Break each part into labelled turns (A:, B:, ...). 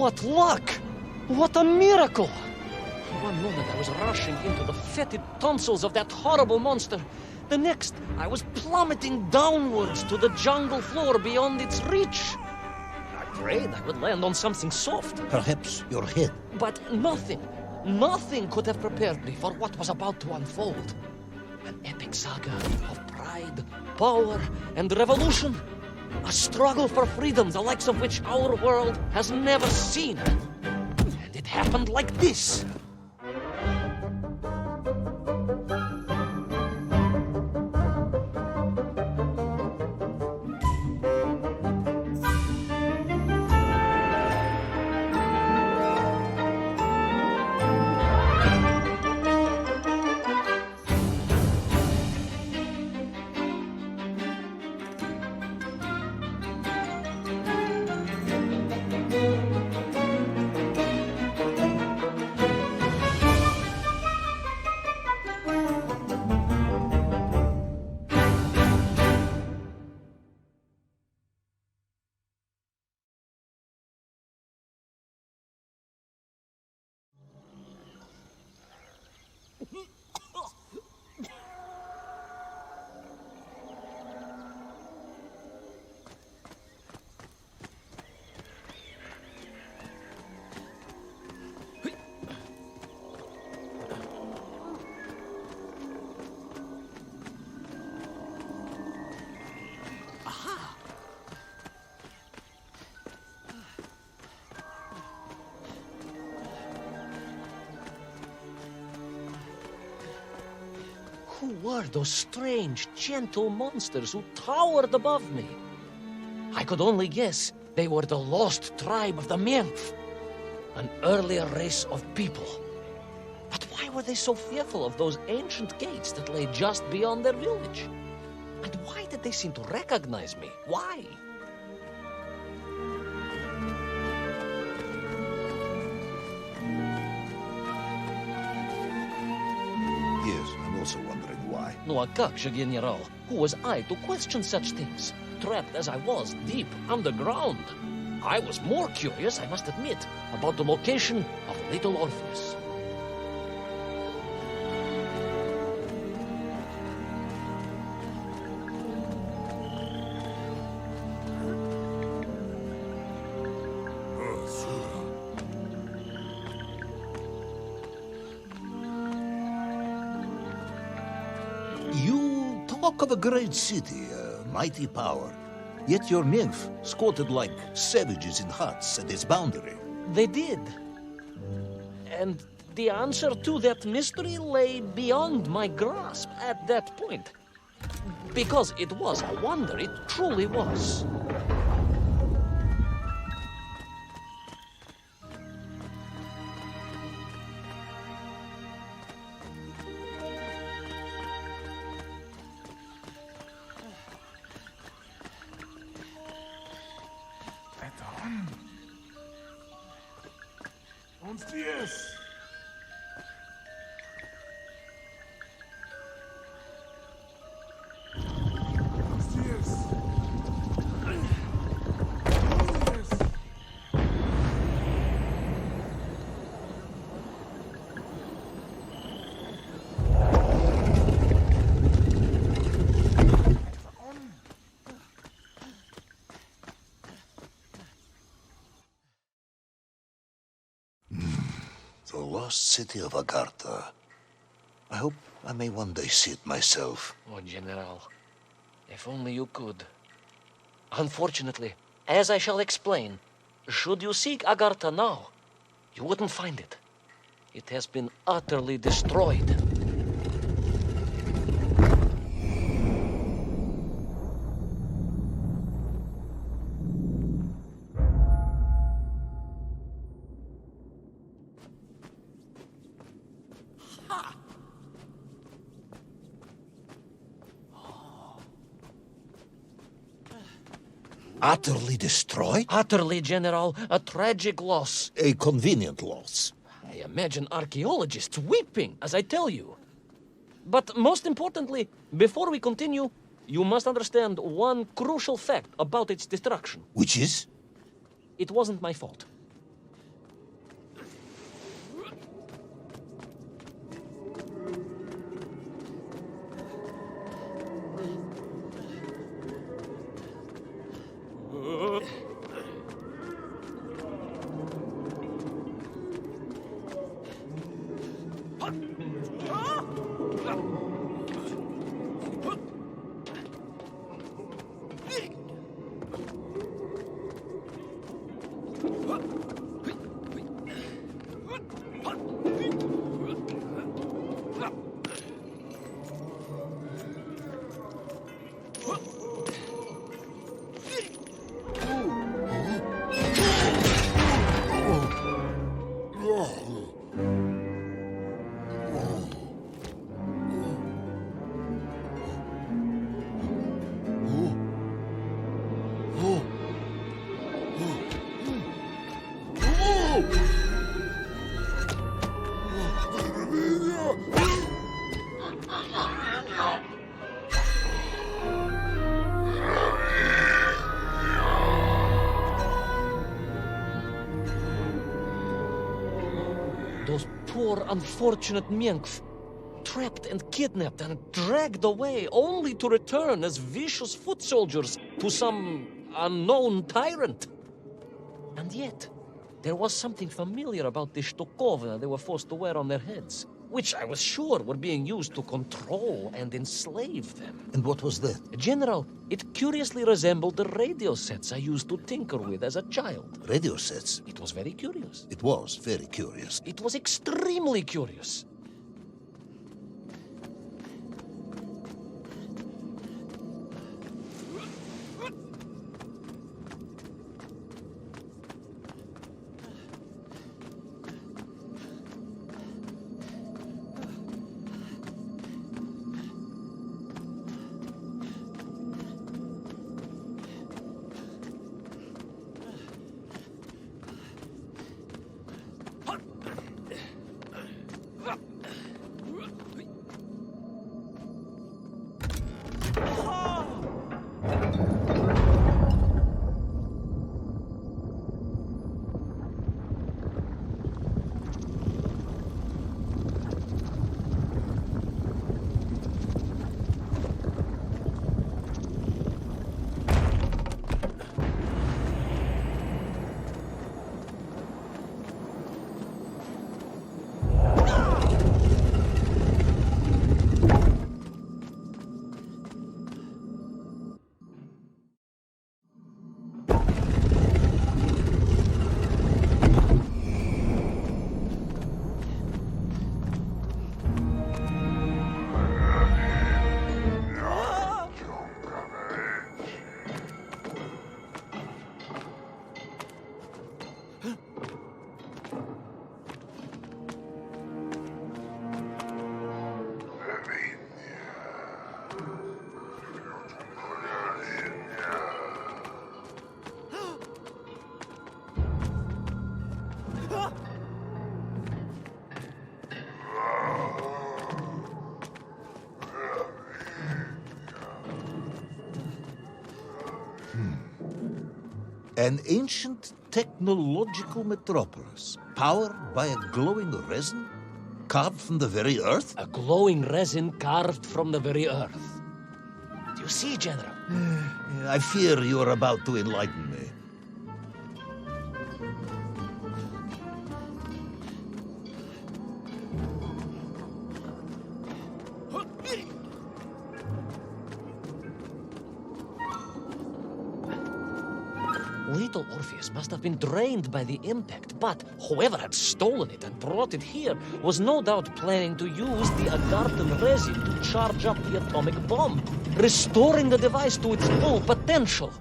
A: What luck! What a miracle! One moment I was rushing into the fetid tonsils of that horrible monster. The next, I was plummeting downwards to the jungle floor beyond its reach. I prayed I would land on something soft.
B: Perhaps your head.
A: But nothing could have prepared me for what was about to unfold. An epic saga of pride, power, and revolution. A struggle for freedom the likes of which our world has never seen. And it happened like this. Who were those strange, gentle monsters who towered above me? I could only guess they were the lost tribe of the Menf, an earlier race of people. But why were they so fearful of those ancient gates that lay just beyond their village? And why did they seem to recognize me? Why?
B: Yes, I'm also wondering why.
A: No, a как же, General? Who was I to question such things? Trapped as I was deep underground. I was more curious, I must admit, about the location of little Orpheus.
B: You talk of a great city, a mighty power. Yet your nymph squatted like savages in huts at its boundary.
A: They did. And the answer to that mystery lay beyond my grasp at that point. Because it was a wonder, it truly was.
C: Orpheus! Orpheus! Orpheus!
B: The lost city of Agartha. I hope I may one day see it myself.
A: Oh, General, if only you could. Unfortunately, as I shall explain, should you seek Agartha now, you wouldn't find it. It has been utterly destroyed.
B: Utterly destroyed?
A: Utterly, General, a tragic loss.
B: A convenient loss.
A: I imagine archaeologists weeping as I tell you. But most importantly, before we continue, you must understand one crucial fact about its destruction.
B: Which is?
A: It wasn't my fault. Those poor, unfortunate Minkf, trapped and kidnapped and dragged away, only to return as vicious foot soldiers to some unknown tyrant. And yet, there was something familiar about the shtukovna they were forced to wear on their heads, which I was sure were being used to control and enslave them.
B: And what was that?
A: General, it curiously resembled the radio sets I used to tinker with as a child.
B: Radio sets.
A: It was very curious.
B: It was very curious.
A: It was extremely curious.
B: An ancient technological metropolis, powered by a glowing resin, carved from the very earth?
A: A glowing resin carved from the very earth. Do you see, General?
B: I fear you are about to enlighten me.
A: Little Orpheus must have been drained by the impact, but whoever had stolen it and brought it here was no doubt planning to use the Agarthan resin to charge up the atomic bomb, restoring the device to its full potential.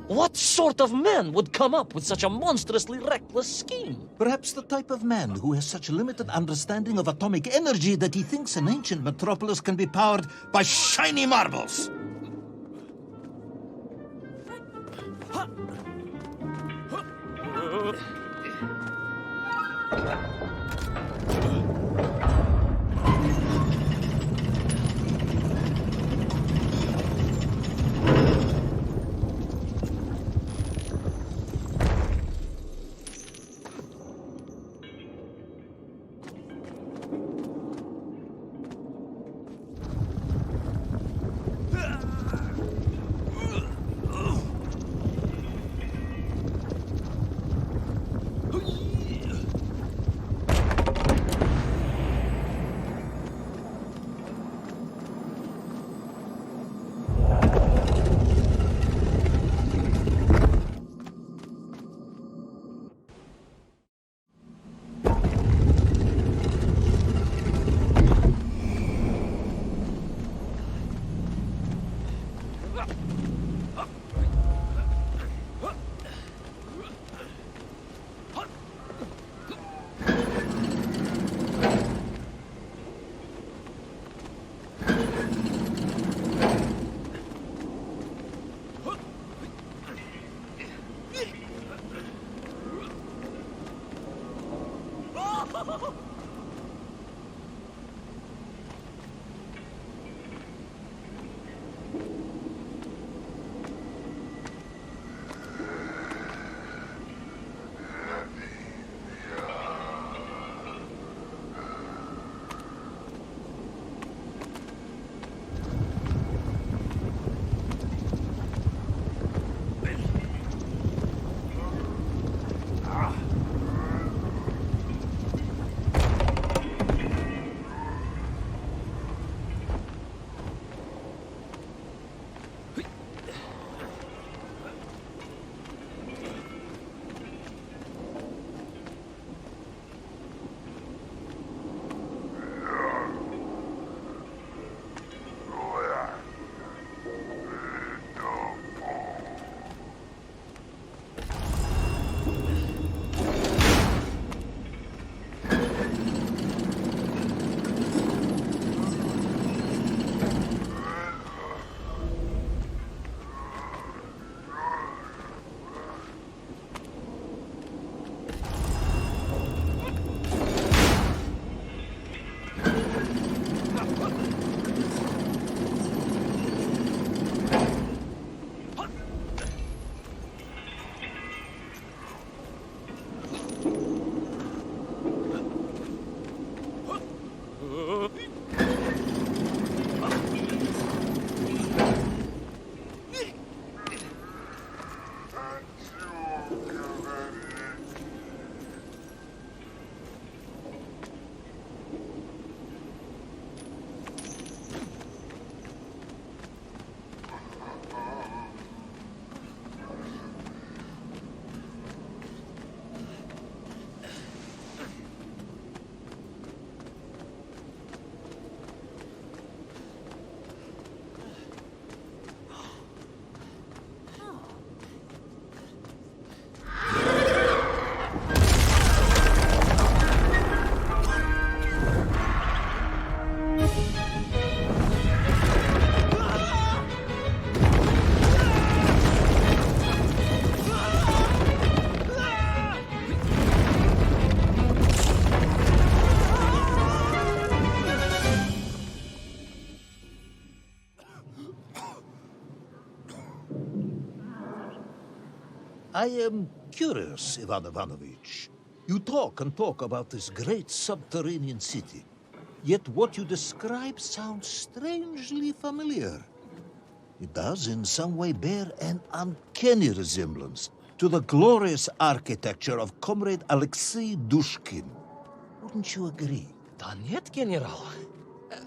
A: What sort of man would come up with such a monstrously reckless scheme?
B: Perhaps the type of man who has such limited understanding of atomic energy that he thinks an ancient metropolis can be powered by shiny marbles. I am curious, Ivan Ivanovich. You talk and talk about this great subterranean city. Yet what you describe sounds strangely familiar. It does in some way bear an uncanny resemblance to the glorious architecture of Comrade Alexei Dushkin. Wouldn't you agree?
A: Donyet, General.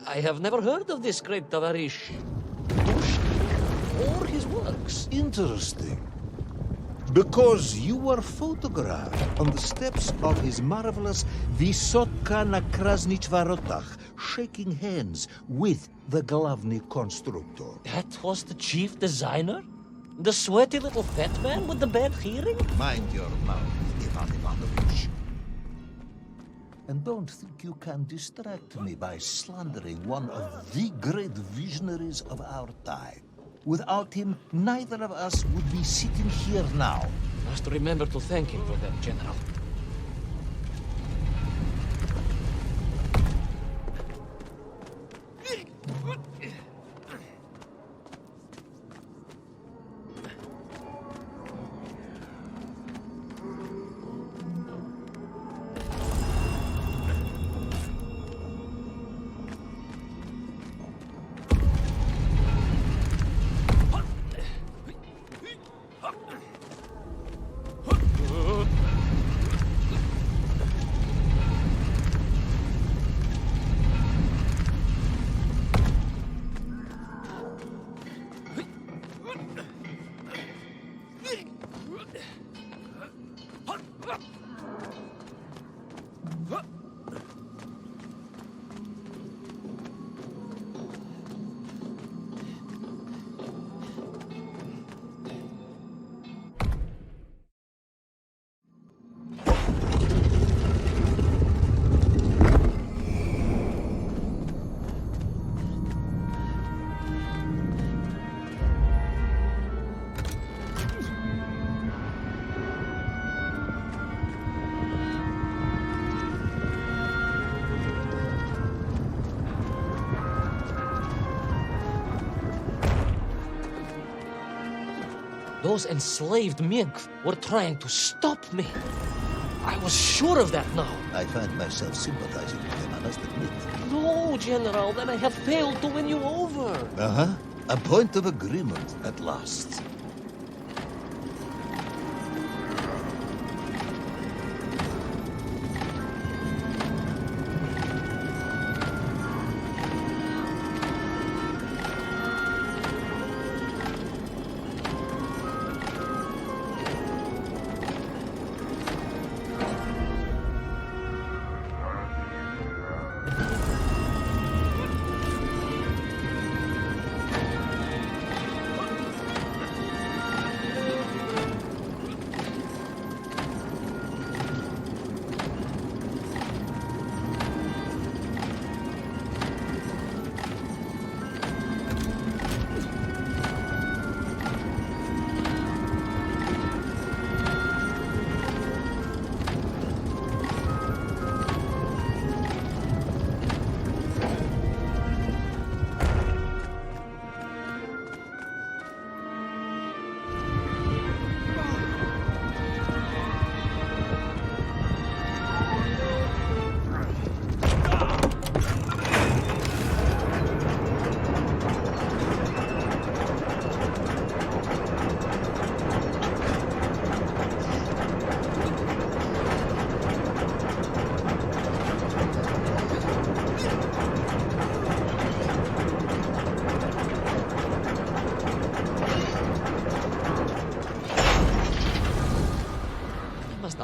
A: I have never heard of this great Tavarish Dushkin or his works.
B: Interesting. Because you were photographed on the steps of his marvelous Vysotka na Krasnich Varotach, shaking hands with the Glavny Constructor.
A: That was the chief designer? The sweaty little fat man with the bad hearing?
B: Mind your mouth, Ivan Ivanovich. And don't think you can distract me by slandering one of the great visionaries of our time. Without him, neither of us would be sitting here now.
A: Must remember to thank him for that, General. Those enslaved mink were trying to stop me. I was sure of that now.
B: I find myself sympathizing with him, I must admit.
A: No, General, then I have failed to win you over.
B: Uh-huh. A point of agreement at last.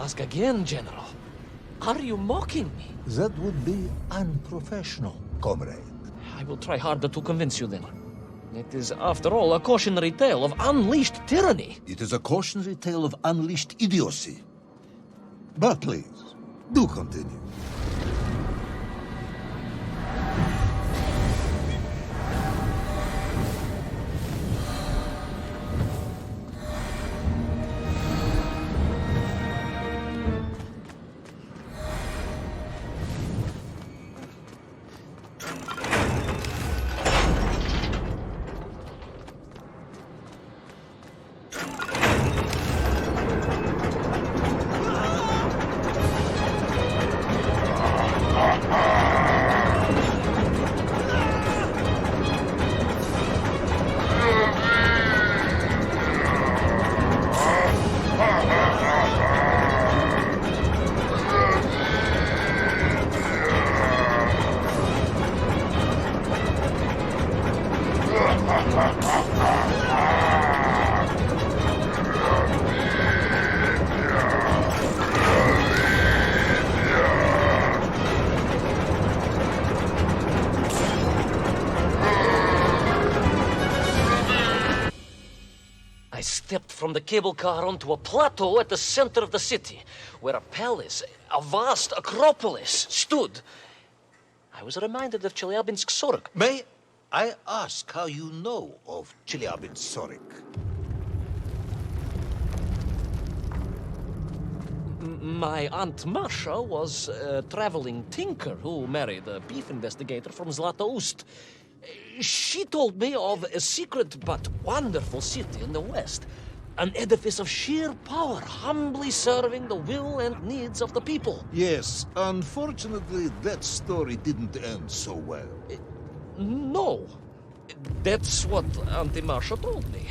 A: ask again, General. Are you mocking me?
B: That would be unprofessional, comrade.
A: I will try harder to convince you then. It is, after all, a cautionary tale of unleashed tyranny.
B: It is a cautionary tale of unleashed idiocy. But please, do continue.
A: I stepped from the cable car onto a plateau at the center of the city, where a palace, a vast acropolis, stood. I was reminded of Chelyabinsk Sorok.
B: May I ask how you know of Chelyabinsk Sorok?
A: My Aunt Masha was a traveling tinker who married a beef investigator from Zlatoust. She told me of a secret but wonderful city in the west, an edifice of sheer power, humbly serving the will and needs of the people.
B: Yes, unfortunately, that story didn't end so well.
A: No, that's what Auntie Marcia told me.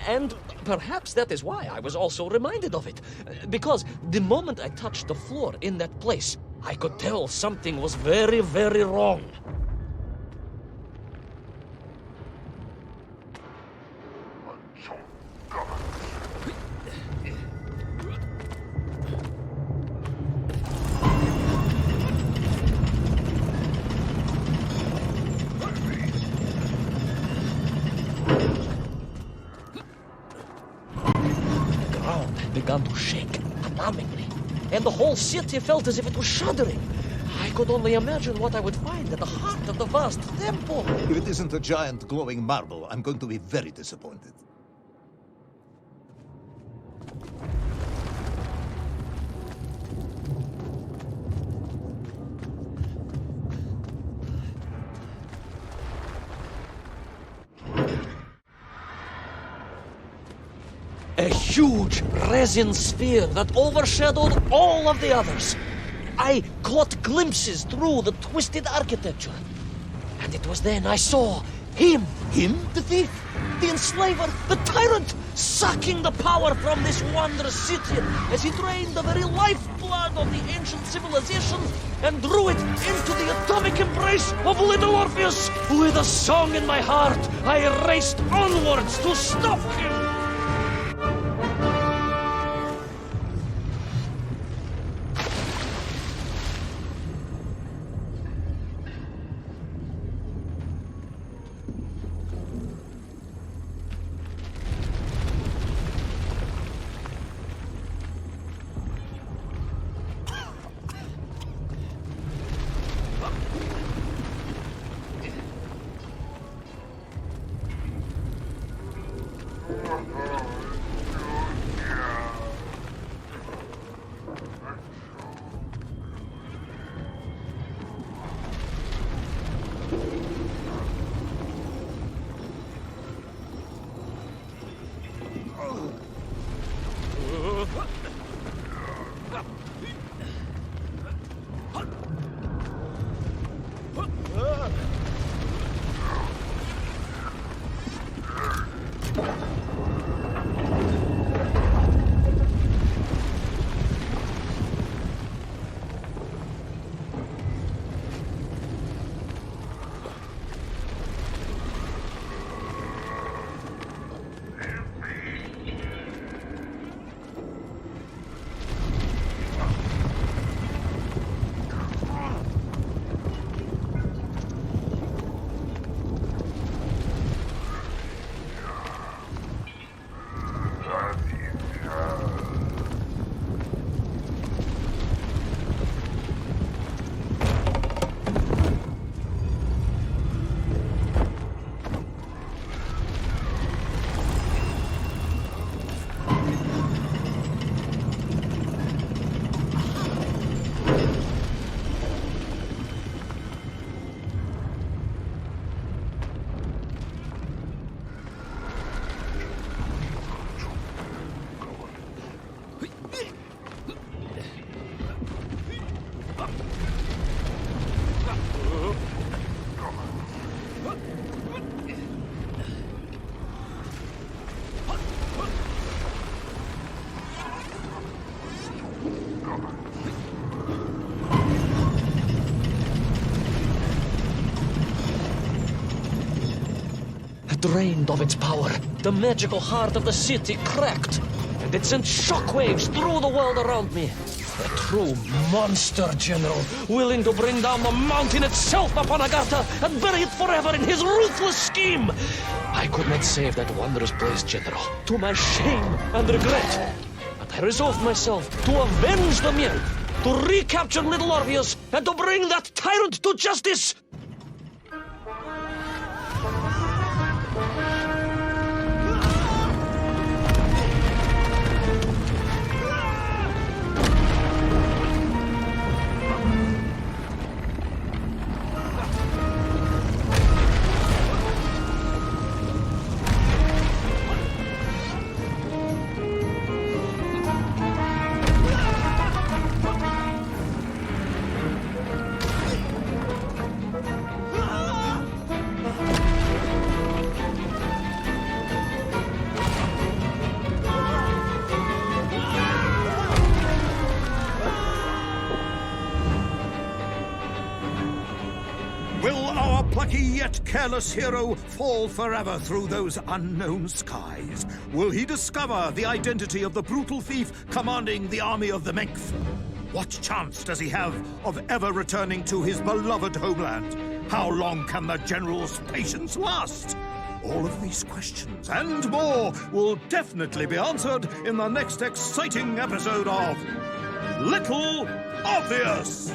A: And perhaps that is why I was also reminded of it. Because the moment I touched the floor in that place, I could tell something was very, very wrong. Began to shake alarmingly, and the whole city felt as if it was shuddering. I could only imagine what I would find at the heart of the vast temple.
B: If it isn't a giant glowing marble, I'm going to be very disappointed.
A: A huge resin sphere that overshadowed all of the others. I caught glimpses through the twisted architecture. And it was then I saw him.
B: Him?
A: The thief, the enslaver, the tyrant, sucking the power from this wondrous city as he drained the very lifeblood of the ancient civilization and drew it into the atomic embrace of little Orpheus. With a song in my heart, I raced onwards to stop him. drained of its power, the magical heart of the city cracked, and it sent shockwaves through the world around me. A true monster general, willing to bring down the mountain itself upon Agartha and bury it forever in his ruthless scheme. I could not save that wondrous place, General, to my shame and regret. But I resolved myself to avenge the Nymph, to recapture little Orpheus, and to bring that tyrant to justice.
D: Will our plucky yet careless hero fall forever through those unknown skies? Will he discover the identity of the brutal thief commanding the army of the Menk? What chance does he have of ever returning to his beloved homeland? How long can the general's patience last? All of these questions and more will definitely be answered in the next exciting episode of Little Orpheus!